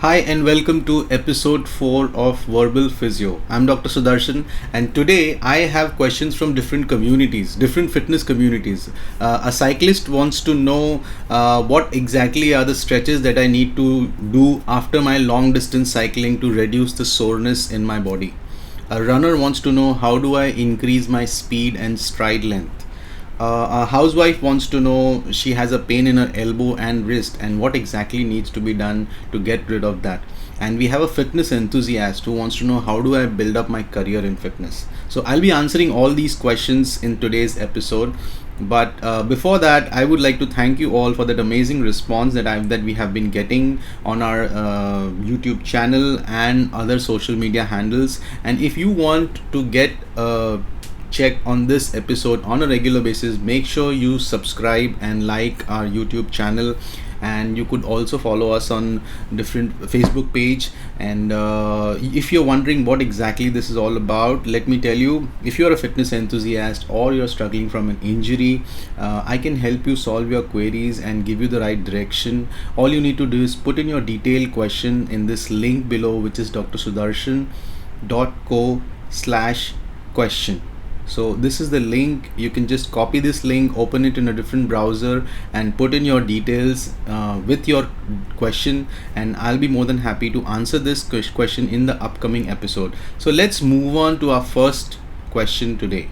Hi and welcome to episode 4 of Verbl Physio. I'm Dr. Sudarshan and today I have questions from different communities, different fitness communities. A cyclist wants to know what exactly are the stretches that I need to do after my long distance cycling to reduce the soreness in my body. A runner wants to know how do I increase my speed and stride length. A housewife wants to know she has a pain in her elbow and wrist and what exactly needs to be done to get rid of that. And we have a fitness enthusiast who wants to know how do I build up my career in fitness. So I'll be answering all these questions in today's episode. But before that, I would like to thank you all for that amazing response that we have been getting on our YouTube channel and other social media handles. And if you want to get check on this episode on a regular basis, make sure you subscribe and like our YouTube channel, and you could also follow us on different Facebook page. And if you're wondering what exactly this is all about, let me tell you, if you're a fitness enthusiast or you're struggling from an injury, I can help you solve your queries and give you the right direction. All you need to do is put in your detailed question in this link below, which is drsudarshan.co/question. So this is the link. You can just copy this link, open it in a different browser and put in your details with your question, and I'll be more than happy to answer this question in the upcoming episode. So let's move on to our first question today.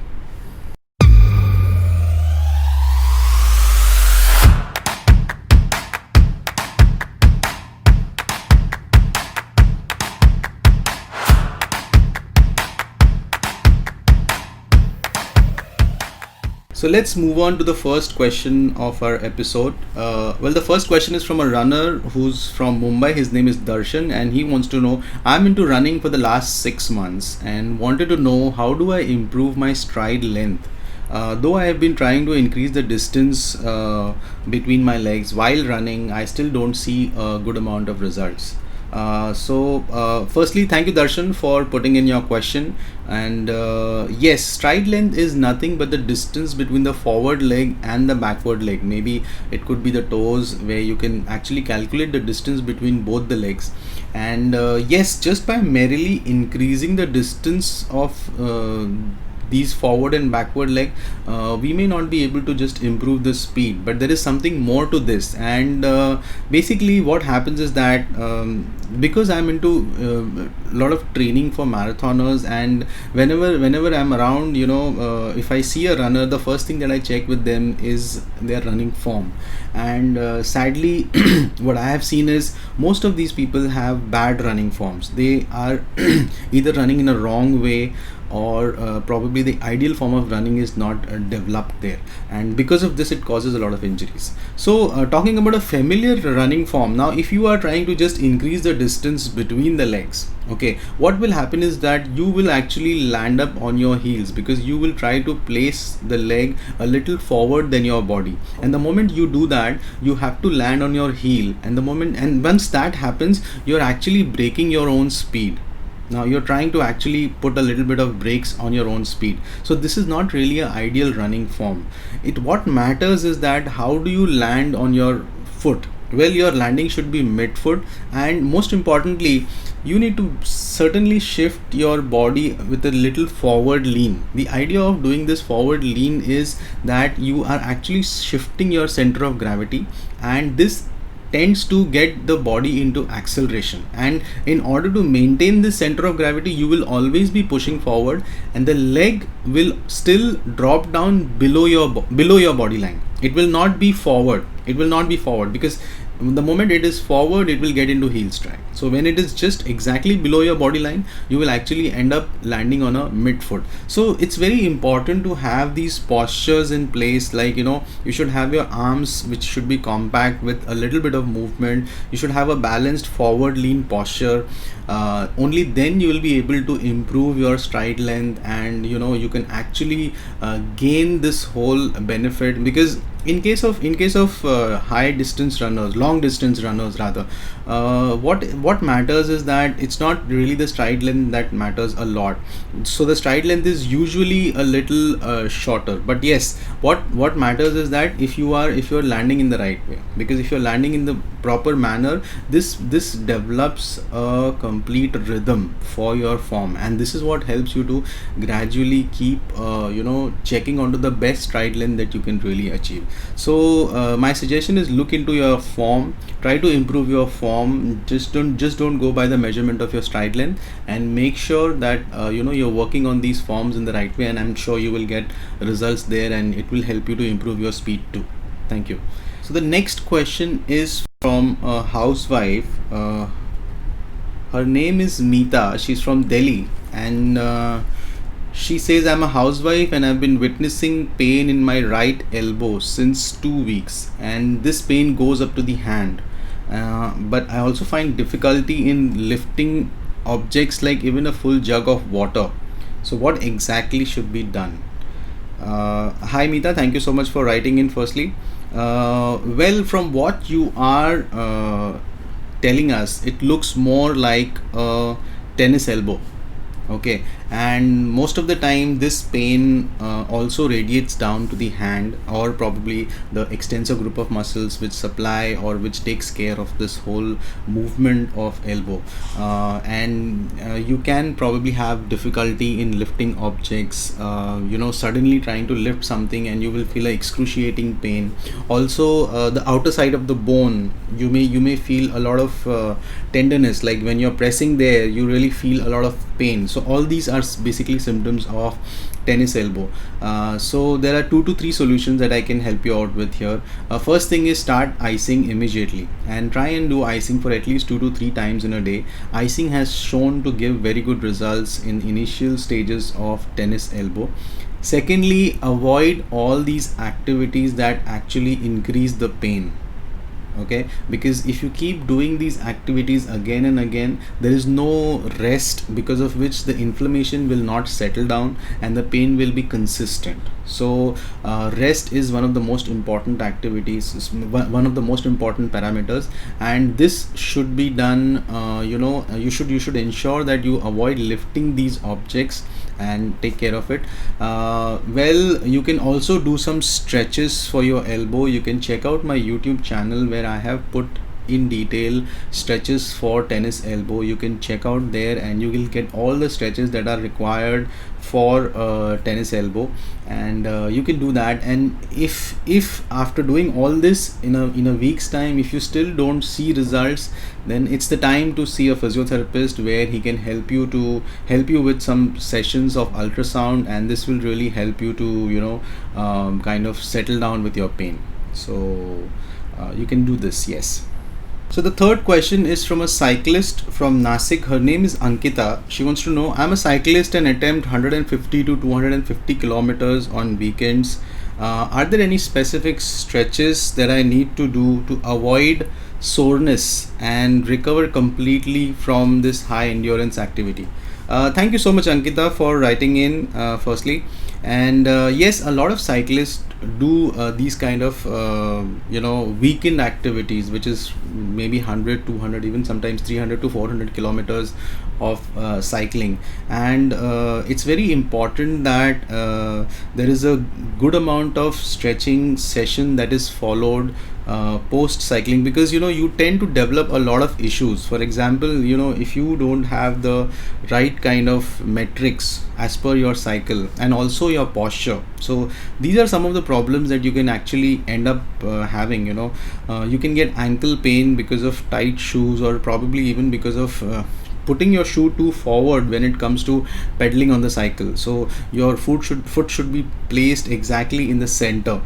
So let's move on to the first question of our episode. The first question is from a runner who's from Mumbai. His name is Darshan, and he wants to know, I'm into running for the last 6 months and wanted to know how do I improve my stride length. Though I have been trying to increase the distance between my legs while running, I still don't see a good amount of results. Firstly, thank you, Darshan, for putting in your question. And yes, stride length is nothing but the distance between the forward leg and the backward leg. Maybe it could be the toes, where you can actually calculate the distance between both the legs. And yes, just by merely increasing the distance of these forward and backward leg, we may not be able to just improve the speed, but there is something more to this. And basically what happens is that because I'm into a lot of training for marathoners, and whenever I'm around, if I see a runner, the first thing that I check with them is their running form. And sadly what I have seen is most of these people have bad running forms. They are either running in a wrong way, or probably the ideal form of running is not developed there, and because of this it causes a lot of injuries. So talking about a familiar running form, now if you are trying to just increase the distance between the legs, okay, what will happen is that you will actually land up on your heels, because you will try to place the leg a little forward than your body, and the moment you do that, you have to land on your heel, and once that happens, you're actually breaking your own speed. Now you're trying to actually put a little bit of brakes on your own speed. So this is not really an ideal running form. What matters is that how do you land on your foot. Well, your landing should be mid-foot, and most importantly, you need to certainly shift your body with a little forward lean. The idea of doing this forward lean is that you are actually shifting your center of gravity, and this tends to get the body into acceleration. And in order to maintain this center of gravity, you will always be pushing forward, and the leg will still drop down below your body line. It will not be forward. Because the moment it is forward, it will get into heel strike. So when it is just exactly below your body line, you will actually end up landing on a midfoot. So it's very important to have these postures in place. Like, you should have your arms, which should be compact with a little bit of movement. You should have a balanced forward lean posture. Only then you will be able to improve your stride length, and you can actually gain this whole benefit. Because in case of high distance runners, long distance runners rather, what matters is that it's not really the stride length that matters a lot. So the stride length is usually a little shorter, but yes, what matters is that if you're landing in the right way, because if you're landing in the proper manner, this develops a complete rhythm for your form, and this is what helps you to gradually keep checking onto the best stride length that you can really achieve. So my suggestion is look into your form, try to improve your form. Just don't go by the measurement of your stride length, and make sure that you're working on these forms in the right way, and I'm sure you will get results there, and it will help you to improve your speed too. Thank you. So the next question is from a housewife. Her name is Meeta. She's from Delhi, and she says, I'm a housewife and I've been witnessing pain in my right elbow since 2 weeks, and this pain goes up to the hand. But I also find difficulty in lifting objects like even a full jug of water. So, what exactly should be done? Hi, Meeta. Thank you so much for writing in, firstly. Well, from what you are telling us, it looks more like a tennis elbow. Okay, and most of the time this pain also radiates down to the hand, or probably the extensor group of muscles which supply or which takes care of this whole movement of elbow. And you can probably have difficulty in lifting objects, suddenly trying to lift something, and you will feel like excruciating pain. Also, the outer side of the bone, you may feel a lot of tenderness, like when you're pressing there you really feel a lot of pain. So all these are basically symptoms of tennis elbow. So there are 2 to 3 solutions that I can help you out with here. First thing is, start icing immediately, and try and do icing for at least 2 to 3 times in a day. Icing has shown to give very good results in initial stages of tennis elbow. Secondly, avoid all these activities that actually increase the pain. Okay, because if you keep doing these activities again and again, there is no rest, because of which the inflammation will not settle down and the pain will be consistent. So rest is one of the most important activities, one of the most important parameters, and this should be done. You should ensure that you avoid lifting these objects and take care of it. Well, you can also do some stretches for your elbow. You can check out my YouTube channel where I have put in detail stretches for tennis elbow. You can check out there and you will get all the stretches that are required for tennis elbow, and you can do that. And if after doing all this in a week's time, if you still don't see results, then it's the time to see a physiotherapist, where he can help you with some sessions of ultrasound, and this will really help you to kind of settle down with your pain. So you can do this. Yes. So the third question is from a cyclist from Nasik. Her name is Ankita. She wants to know, I'm a cyclist and attempt 150 to 250 kilometers on weekends. Are there any specific stretches that I need to do to avoid soreness and recover completely from this high endurance activity? Thank you so much, Ankita, for writing in, firstly. And yes, a lot of cyclists do these kind of weekend activities, which is maybe 100, 200, even sometimes 300 to 400 kilometers of cycling. And it's very important that there is a good amount of stretching session that is followed post cycling, because you tend to develop a lot of issues. For example, if you don't have the right kind of metrics as per your cycle, and also your posture, so these are some of the problems that you can actually end up having. You can get ankle pain because of tight shoes, or probably even because of putting your shoe too forward when it comes to pedaling on the cycle. So your foot should be placed exactly in the center.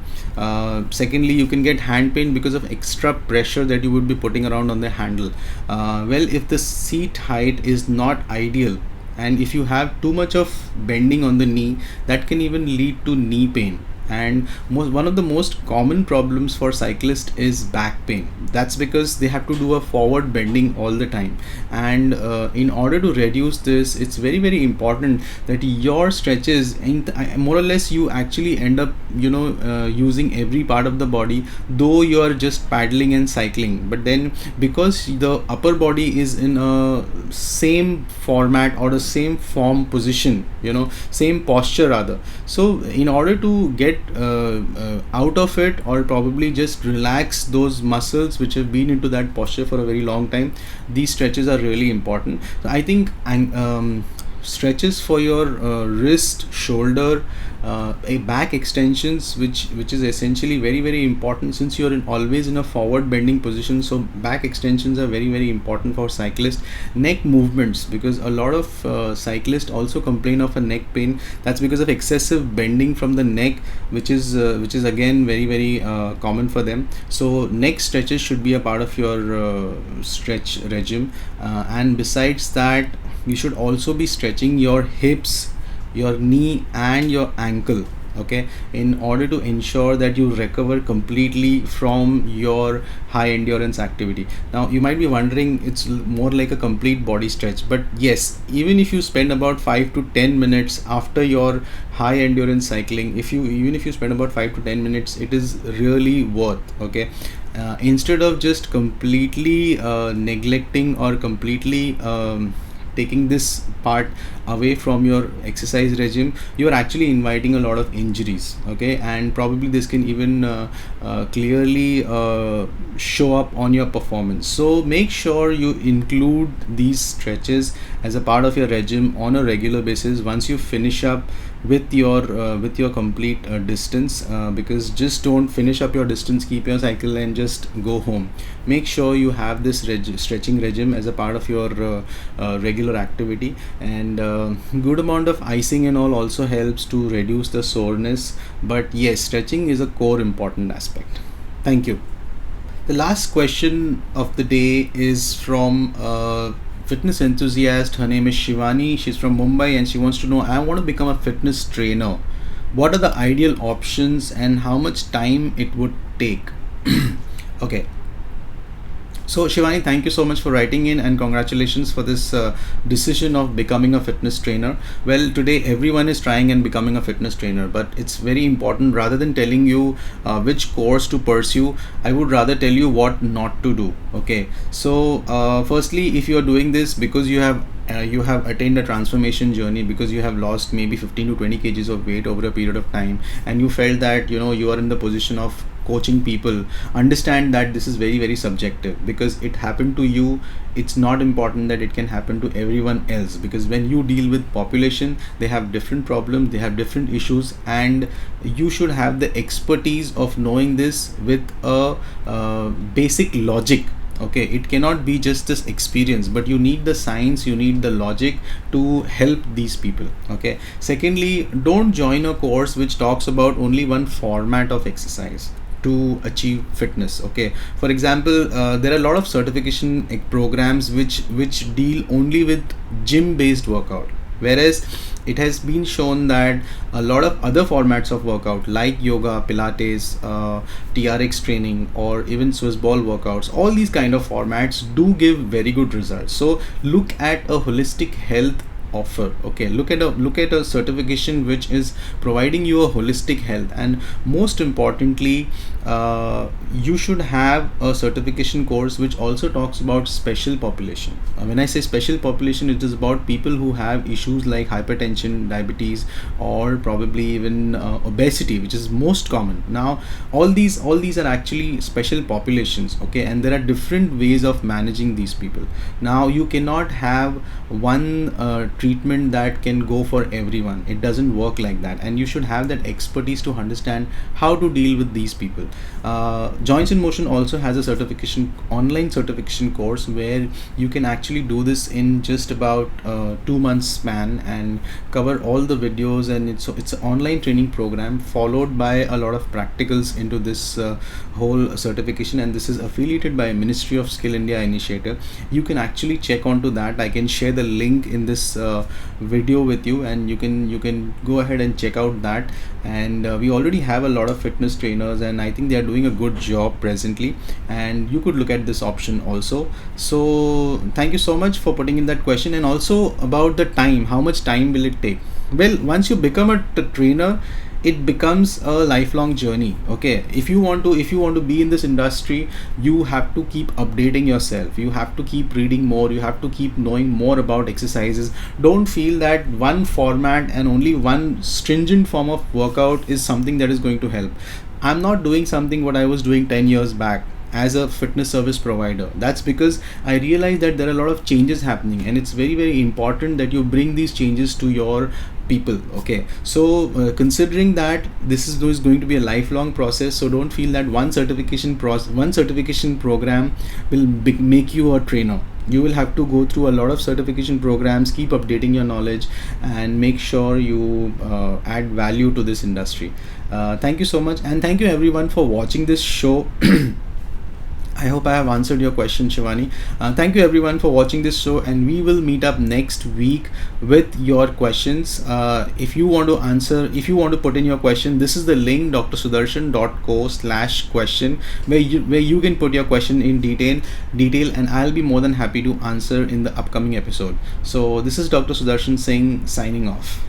Secondly, you can get hand pain because of extra pressure that you would be putting around on the handle. Well, if the seat height is not ideal, and if you have too much of bending on the knee, that can even lead to knee pain. And one of the most common problems for cyclists is back pain. That's because they have to do a forward bending all the time, and in order to reduce this, it's very very important that your stretches, more or less, you actually end up using every part of the body, though you are just paddling and cycling. But then, because the upper body is in a same format or the same form position, same posture rather, so in order to get out of it, or probably just relax those muscles which have been into that posture for a very long time, these stretches are really important. So I think stretches for your wrist, shoulder, a back extensions, which is essentially very very important, since you're always in a forward bending position. So back extensions are very very important for cyclists. Neck movements, because a lot of cyclists also complain of a neck pain. That's because of excessive bending from the neck, which is again very very common for them. So neck stretches should be a part of your stretch regime, and besides that, you should also be stretching your hips, your knee and your ankle, okay, in order to ensure that you recover completely from your high endurance activity. Now you might be wondering, it's more like a complete body stretch, but yes, even if you spend about 5 to 10 minutes after your high endurance cycling, even if you spend about 5 to 10 minutes, it is really worth, okay. Instead of just completely neglecting or completely taking this part away from your exercise regime, you are actually inviting a lot of injuries, okay, and probably this can even clearly show up on your performance. So make sure you include these stretches as a part of your regime on a regular basis once you finish up with your complete distance, because just don't finish up your distance, keep your cycle and just go home. Make sure you have this stretching regime as a part of your regular activity, and good amount of icing and all also helps to reduce the soreness. But yes, stretching is a core important aspect. Thank you. The last question of the day is from fitness enthusiast. Her name is Shivani. She's from Mumbai and she wants to know, I want to become a fitness trainer. What are the ideal options and how much time it would take? Okay. So Shivani, thank you so much for writing in, and congratulations for this decision of becoming a fitness trainer. Well, today everyone is trying and becoming a fitness trainer, but it's very important, rather than telling you which course to pursue, I would rather tell you what not to do. Okay. So firstly, if you are doing this because you have attained a transformation journey, because you have lost maybe 15 to 20 kgs of weight over a period of time, and you felt that you are in the position of coaching people, understand that this is very very subjective, because it happened to you. It's not important that it can happen to everyone else, because when you deal with population, they have different problems, they have different issues, and you should have the expertise of knowing this with a basic logic. Okay, it cannot be just this experience, but you need the science, you need the logic to help these people. Okay. Secondly, don't join a course which talks about only one format of exercise to achieve fitness. Okay, for example, there are a lot of certification programs which deal only with gym based workout, whereas it has been shown that a lot of other formats of workout like yoga, pilates, TRX training, or even Swiss ball workouts, all these kind of formats do give very good results. So look at a holistic health offer. Okay, look at a certification which is providing you a holistic health, and most importantly, you should have a certification course which also talks about special population. When I say special population, it is about people who have issues like hypertension, diabetes, or probably even obesity, which is most common. Now all these are actually special populations. Okay, and there are different ways of managing these people. Now you cannot have one treatment that can go for everyone. It doesn't work like that, and you should have that expertise to understand how to deal with these people. Joints in Motion also has a online certification course where you can actually do this in just about 2 months span and cover all the videos, and it's an online training program followed by a lot of practicals into this whole certification, and this is affiliated by Ministry of Skill India initiative. You can actually check onto that. I can share the link in this video with you, and you can go ahead and check out that. And we already have a lot of fitness trainers, and I think they are doing a good job presently, and you could look at this option also. So thank you so much for putting in that question. And also about the time, how much time will it take? Well, once you become a trainer, it becomes a lifelong journey. Okay, if you want to be in this industry, you have to keep updating yourself, you have to keep reading more, you have to keep knowing more about exercises. Don't feel that one format and only one stringent form of workout is something that is going to help. I'm not doing something what I was doing 10 years back as a fitness service provider. That's because I realized that there are a lot of changes happening, and it's very, very important that you bring these changes to your people. Okay, so considering that this is going to be a lifelong process, so don't feel that one certification program will make you a trainer. You will have to go through a lot of certification programs, keep updating your knowledge, and make sure you add value to this industry. Thank you so much, and thank you everyone for watching this show. I hope I have answered your question, Shivani. Thank you everyone for watching this show, and we will meet up next week with your questions. If you want to put in your question, this is the link, drsudarshan.co/question, where you can put your question in detail, and I'll be more than happy to answer in the upcoming episode. So this is Dr. Sudarshan Singh signing off.